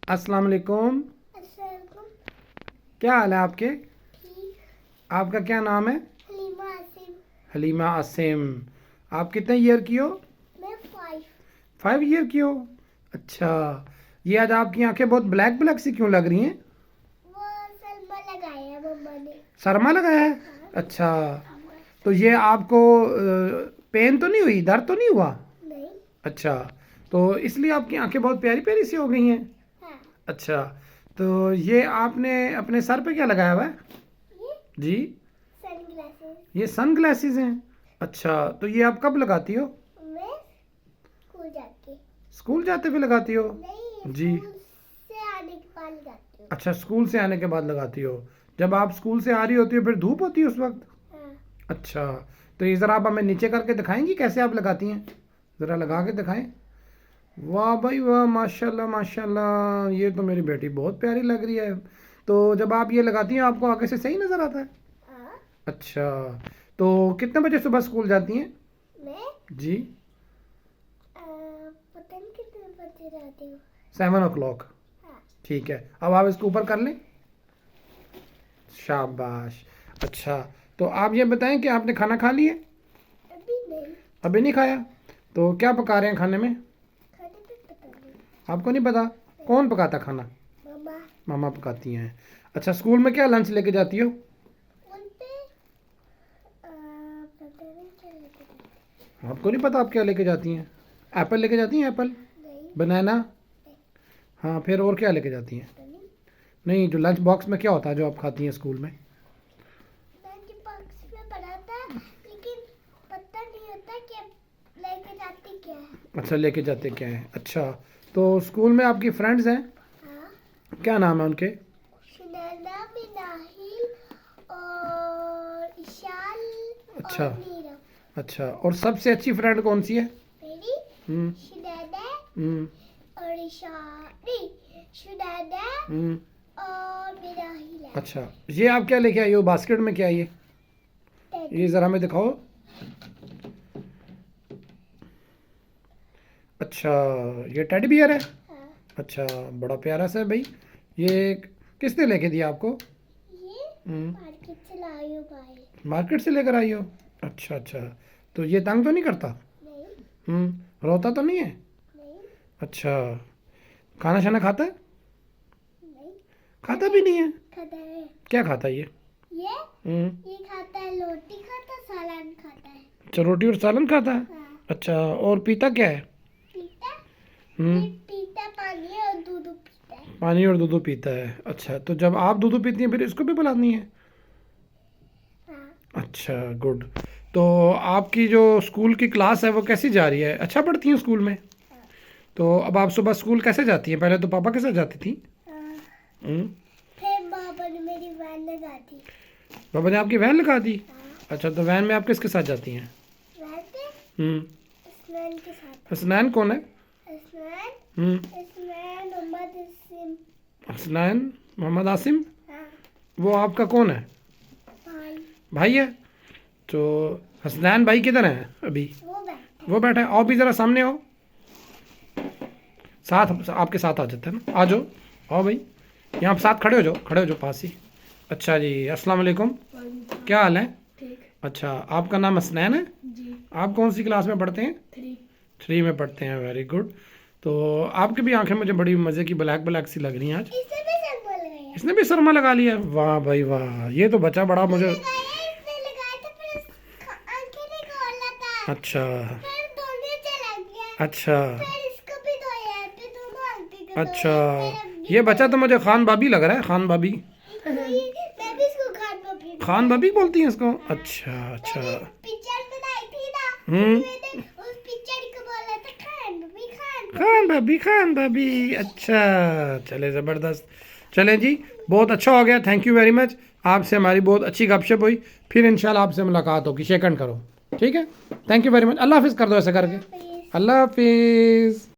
अस्सलाम वालेकुम। अस्सलाम। क्या हाल है आपके? ठीक। आपका क्या नाम है? हलीमा आसिम। हलीमा आसिम। आप कितने ईयर की हो? मैं 5। 5 ईयर की हो। अच्छा, ये आज आपकी आंखें बहुत ब्लैक ब्लैक सी क्यों लग रही हैं? वो सलमा लगाया है मम्मा ने। सरमा लगाया है? हाँ। अच्छा, तो ये आपको पेन तो नहीं हुई, दर्द तो नहीं हुआ? नहीं। अच्छा, तो इसलिए आपकी आंखें बहुत प्यारी प्यारी सी हो गई हैं। हाँ। अच्छा, तो ये आपने अपने सर पे क्या लगाया हुआ है? ये जी, सनग्लासेस। ये सन ग्लासेस हैं। अच्छा, तो ये आप कब लगाती हो? मैं स्कूल जाके। स्कूल जाते हुए लगाती हो? नहीं, जी। स्कूल से आने के बाद लगाती हूँ। अच्छा, स्कूल से आने के बाद लगाती हो। जब आप स्कूल से आ रही होती हो फिर धूप होती है उस वक्त? हाँ। अच्छा, तो ये ज़रा आप हमें नीचे करके दिखाएंगी कैसे आप लगाती हैं? ज़रा लगा के दिखाएं। वाह भाई वाह, माशाल्लाह माशाल्लाह, ये तो मेरी बेटी बहुत प्यारी लग रही है। तो जब आप ये लगाती हैं आपको आगे से सही नज़र आता है? हाँ। अच्छा, तो कितने बजे सुबह स्कूल जाती हैं? मैं जी, पता नहीं कितने बजे जाती हूँ। 7 o'clock। हाँ। ठीक है, अब आप इसको ऊपर कर लें। शाबाश। अच्छा, तो आप ये बताएं कि आपने खाना खा लिया? अभी नहीं। अभी नहीं खाया? तो क्या पका रहे हैं खाने में? खाने पे पता नहीं। आपको नहीं पता? कौन पकाता खाना? मम्मा। मामा पकाती हैं। अच्छा, स्कूल में क्या लंच लेके जाती हो? उन पे पता नहीं क्या लेके जाती आपको नहीं पता आप क्या लेके जाती हैं? एप्पल लेके जाती हैं? एप्पल, नहीं। बनाना? हाँ, फिर और क्या लेके जाती हैं? पता नहीं। नहीं, जो लंच बॉक्स में क्या होता है जो आप खाती हैं स्कूल में? लंच बॉक्स में पड़ा था लेकिन पता नहीं होता कि लेके जाती क्या है। अच्छा, लेके जाते क्या हैं? अच्छा, तो स्कूल में आपकी फ्रेंड्स हैं, हाँ। क्या नाम है उनके? सुनैना, मिनाहिल और इशाल अच्छा। और नीरव। अच्छा, और सबसे अच्छी फ्रेंड कौन सी है? मेरी हम्म सुनैना हम्म और इशाल सुनैना हम्म। और मिनाहिल है। अच्छा, ये आप क्या लेके आई हो बास्केट में? क्या है ये? टेडी। ये ज़रा हमें दिखाओ। अच्छा, ये टेडी बियर है? हाँ। अच्छा, बड़ा प्यारा सा है भाई। ये किसने लेके दिया आपको? ये हम्म, मार्केट से लाई हूँ भाई। मार्केट से लेकर आई हो? अच्छा अच्छा, तो ये तंग तो नहीं करता? नहीं। रोता तो नहीं है? नहीं। अच्छा, खाना शाना खाता है? नहीं। खाता भी नहीं है? खाता है। क्या खाता है ये? ये खाता है, रोटी खाता है, सालन खाता है। अच्छा, रोटी और सालन खाता है। हाँ। अच्छा, और पीता क्या है? पीता हम्म, ये पीता पानी और दूध पीता है। पानी और दूध पीता है। अच्छा, तो जब आप दूध पीती हैं फिर इसको भी पिलानी है? हाँ। अच्छा, गुड। तो आपकी जो स्कूल की क्लास है वो कैसी जा रही है? अच्छा पढ़ती हैं स्कूल में? हाँ। तो अब आप सुबह स्कूल कैसे जाती हैं? पहले तो पापा के साथ जाती थी। हाँ। हम्म, फिर पापा ने मेरी वैन लगा दी। पापा ने आपकी वैन लगा दी? हाँ। अच्छा, तो वैन में आप किसके साथ जाती हैं? वैन पे हम्म, स्नैन के साथ। हसनैन कौन है? स्नैन स्नैन मोहम्मद इस्म। हसनैन मोहम्मद आसिम। हाँ। वो आपका कौन है? भाई भाई है? तो हसनैन भाई किधर है अभी? वो बैठा वो बैठा है। आओ भी ज़रा सामने आओ, साथ आपके साथ आ जाते हैं ना। आ जाओ, आओ भाई, यहाँ पे साथ खड़े हो जाओ, खड़े हो जाओ पास ही। अच्छा जी, अस्सलाम वालेकुम। है। क्या हाल है? ठीक। अच्छा, आपका नाम हसनैन है? जी। आप कौन सी क्लास में पढ़ते हैं? 3। 3 में पढ़ते हैं, वेरी गुड। तो आपकी भी आंखें मुझे बड़ी मज़े की ब्लैक ब्लैक सी लग रही हैं आज। इससे भी सब बोल गए हैं। इसने भी सरमा लगा लिया? वाह भाई वाह, ये तो बच्चा बड़ा मुझे। इसने लगाया था फिर आंखें नहीं खोला था। अच्छा फिर धोने चला गया। अच्छा फिर इसको भी धोया फिर दोनों आंखें को अच्छा, धोया। ये बच्चा तो मुझे खान भाभी लग रहा है, खान भाभी। मैं भी इसको खान पापी खान भाभी बोलती हैं इसको? अच्छा अच्छा। पिक्चर बनाई थी ना। हम्म, मैंने उस पिक्चर को बोला था खान भाभी खान भाभी। खान भाभी खान भाभी। अच्छा, चले ज़बरदस्त। चलें जी, बहुत अच्छा हो गया, थैंक यू वेरी मच। आपसे हमारी बहुत अच्छी गपशप हुई। फिर इंशाल्लाह आपसे मुलाकात होगी, शेकन करो, ठीक है? Thank you very much. अल्लाह हाफिज़ कर दो ऐसे करके। हाफिज़। अल्लाह हाफिज़।